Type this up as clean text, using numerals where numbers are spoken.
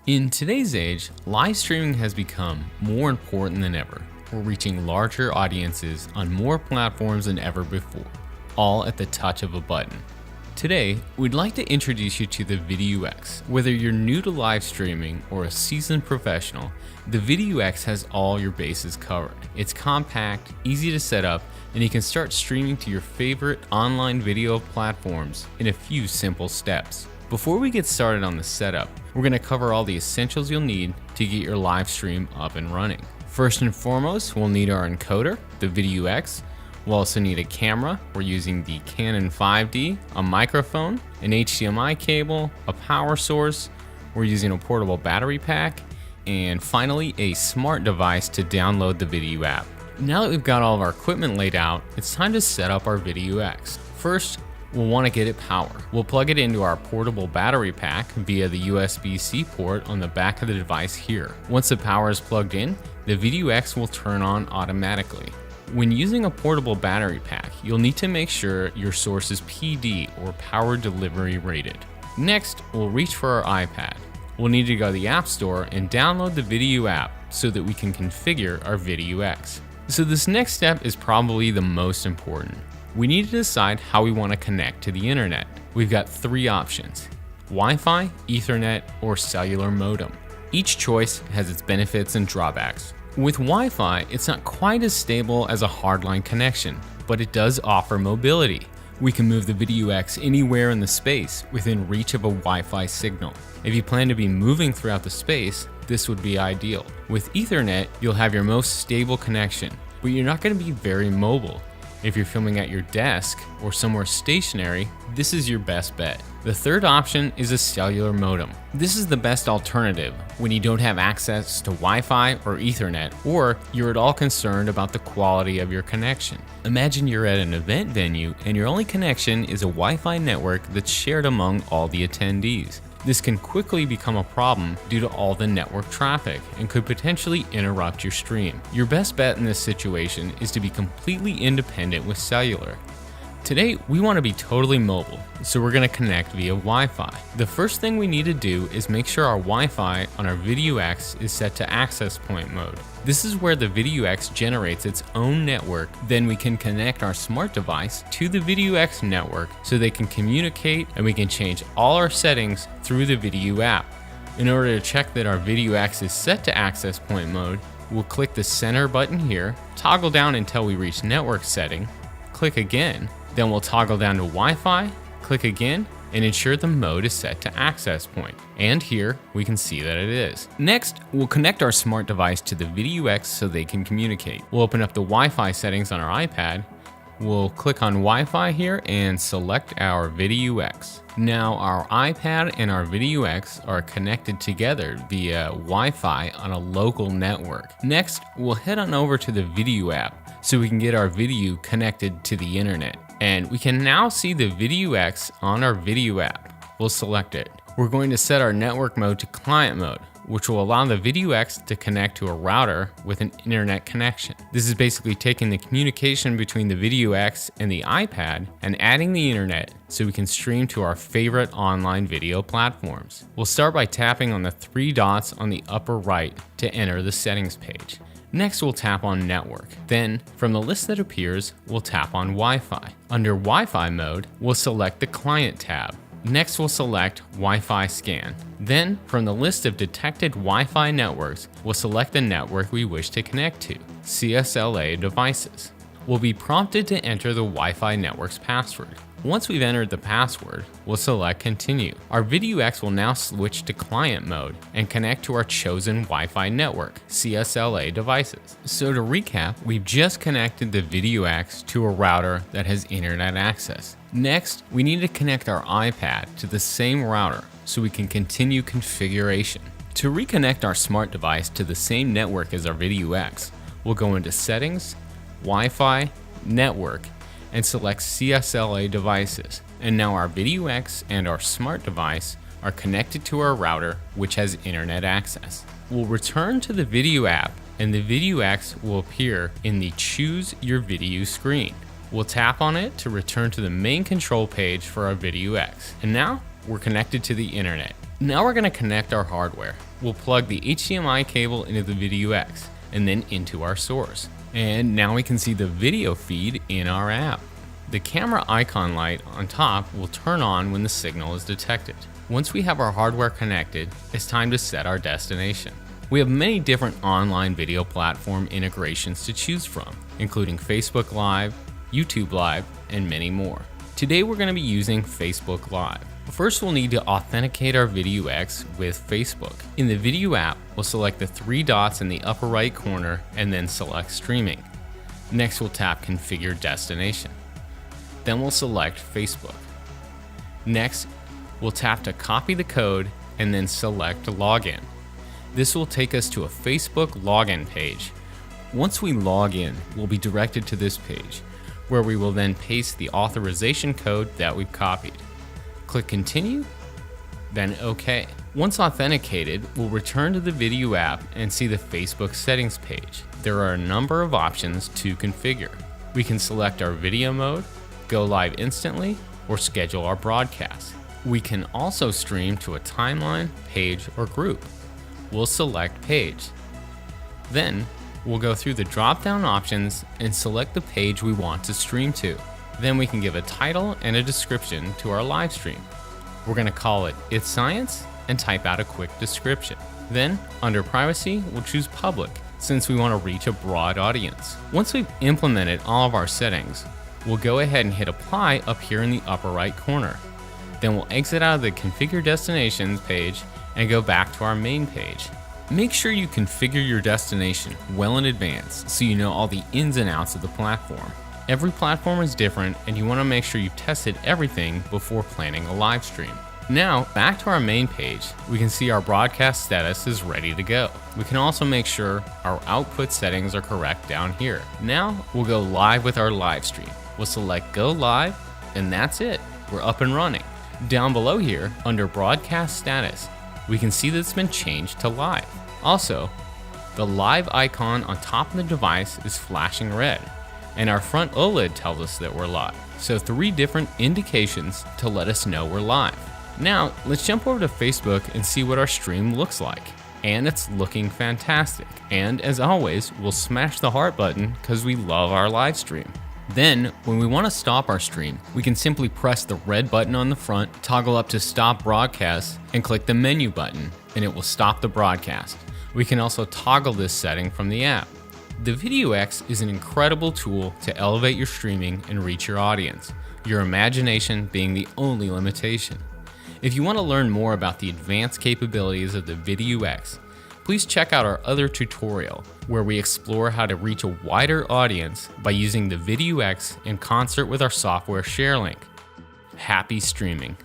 In today's age, live streaming has become more important than ever. We're reaching larger audiences on more platforms than ever before, all at the touch of a button. Today, we'd like to introduce you to the Vidiu X. Whether you're new to live streaming or a seasoned professional, the Vidiu X has all your bases covered. It's compact, easy to set up, and you can start streaming to your favorite online video platforms in a few simple steps. Before we get started on the setup, we're going to cover all the essentials you'll need to get your live stream up and running. First and foremost, we'll need our encoder, the Vidiu X. We'll also need a camera. We're using the Canon 5D, a microphone, an HDMI cable, a power source. We're using a portable battery pack, and finally a smart device to download the Vidiu app. Now that we've got all of our equipment laid out, it's time to set up our Vidiu X. First, we'll want to get it power. We'll plug it into our portable battery pack via the USB-C port on the back of the device here. Once the power is plugged in, the Vidiu X will turn on automatically. When using a portable battery pack, you'll need to make sure your source is PD or power delivery rated. Next, we'll reach for our iPad. We'll need to go to the App Store and download the Vidiu app so that we can configure our Vidiu X. So this next step is probably the most important. We need to decide how we want to connect to the internet. We've got three options: Wi-Fi, Ethernet, or cellular modem. Each choice has its benefits and drawbacks. With Wi-Fi, it's not quite as stable as a hardline connection, but it does offer mobility. We can move the Vidiu X anywhere in the space within reach of a Wi-Fi signal. If you plan to be moving throughout the space, this would be ideal. With Ethernet, you'll have your most stable connection, but you're not going to be very mobile. If you're filming at your desk or somewhere stationary, this is your best bet. The third option is a cellular modem. This is the best alternative when you don't have access to Wi-Fi or Ethernet, or you're at all concerned about the quality of your connection. Imagine you're at an event venue and your only connection is a Wi-Fi network that's shared among all the attendees. This can quickly become a problem due to all the network traffic and could potentially interrupt your stream. Your best bet in this situation is to be completely independent with cellular. Today, we want to be totally mobile, so we're going to connect via Wi-Fi. The first thing we need to do is make sure our Wi-Fi on our Vidiu X is set to access point mode. This is where the Vidiu X generates its own network. Then we can connect our smart device to the Vidiu X network so they can communicate, and we can change all our settings through the Vidiu app. In order to check that our Vidiu X is set to access point mode, we'll click the center button here, toggle down until we reach network setting, click again, then we'll toggle down to Wi-Fi, click again, and ensure the mode is set to access point. And here we can see that it is. Next, we'll connect our smart device to the Vidiu X so they can communicate. We'll open up the Wi-Fi settings on our iPad. We'll click on Wi-Fi here and select our Vidiu X. Now our iPad and our Vidiu X are connected together via Wi-Fi on a local network. Next, we'll head on over to the Vidiu app so we can get our video connected to the internet. And we can now see the Vidiu X on our Vidiu app. We'll select it. We're going to set our network mode to client mode, which will allow the Vidiu X to connect to a router with an internet connection. This is basically taking the communication between the Vidiu X and the iPad and adding the internet so we can stream to our favorite online video platforms. We'll start by tapping on the three dots on the upper right to enter the settings page. Next, we'll tap on Network. Then, from the list that appears, we'll tap on Wi-Fi. Under Wi-Fi mode, we'll select the Client tab. Next, we'll select Wi-Fi Scan. Then, from the list of detected Wi-Fi networks, we'll select the network we wish to connect to, CSLA devices. We'll be prompted to enter the Wi-Fi network's password. Once we've entered the password, we'll select Continue. Our Vidiu X will now switch to client mode and connect to our chosen Wi-Fi network, CSLA devices. So to recap, we've just connected the Vidiu X to a router that has internet access. Next, we need to connect our iPad to the same router so we can continue configuration. To reconnect our smart device to the same network as our Vidiu X, we'll go into Settings, Wi-Fi, Network, and select CSLA devices. And now our Vidiu X and our smart device are connected to our router, which has internet access. We'll return to the Vidiu app, and the Vidiu X will appear in the Choose Your Video screen. We'll tap on it to return to the main control page for our Vidiu X. And now we're connected to the internet. Now we're going to connect our hardware. We'll plug the HDMI cable into the Vidiu X and then into our source. And now we can see the video feed in our app. The camera icon light on top will turn on when the signal is detected. Once we have our hardware connected, it's time to set our destination. We have many different online video platform integrations to choose from, including Facebook Live, YouTube Live, and many more. Today we're going to be using Facebook Live. First, we'll need to authenticate our Vidiu X with Facebook. In the Vidiu app, we'll select the three dots in the upper right corner and then select Streaming. Next, we'll tap Configure Destination. Then we'll select Facebook. Next, we'll tap to copy the code and then select Login. This will take us to a Facebook login page. Once we log in, we'll be directed to this page, where we will then paste the authorization code that we've copied. Click Continue, then OK. Once authenticated, we'll return to the Vidiu app and see the Facebook settings page. There are a number of options to configure. We can select our video mode, go live instantly, or schedule our broadcast. We can also stream to a timeline, page, or group. We'll select Page. Then, we'll go through the drop-down options and select the page we want to stream to. Then we can give a title and a description to our live stream. We're going to call it It's Science and type out a quick description. Then, under Privacy, we'll choose Public since we want to reach a broad audience. Once we've implemented all of our settings, we'll go ahead and hit Apply up here in the upper right corner. Then we'll exit out of the Configure Destinations page and go back to our main page. Make sure you configure your destination well in advance so you know all the ins and outs of the platform. Every platform is different and you want to make sure you've tested everything before planning a live stream. Now, back to our main page, we can see our broadcast status is ready to go. We can also make sure our output settings are correct down here. Now, we'll go live with our live stream. We'll select Go Live, and that's it. We're up and running. Down below here, under Broadcast Status, we can see that it's been changed to live. Also, the live icon on top of the device is flashing red, and our front OLED tells us that we're live. So 3 different indications to let us know we're live. Now, let's jump over to Facebook and see what our stream looks like. And it's looking fantastic. And as always, we'll smash the heart button because we love our live stream. Then, when we want to stop our stream, we can simply press the red button on the front, toggle up to stop broadcast, and click the menu button, and it will stop the broadcast. We can also toggle this setting from the app. The Vidiu X is an incredible tool to elevate your streaming and reach your audience, your imagination being the only limitation. If you want to learn more about the advanced capabilities of the Vidiu X, please check out our other tutorial where we explore how to reach a wider audience by using the Vidiu X in concert with our software share link. Happy streaming!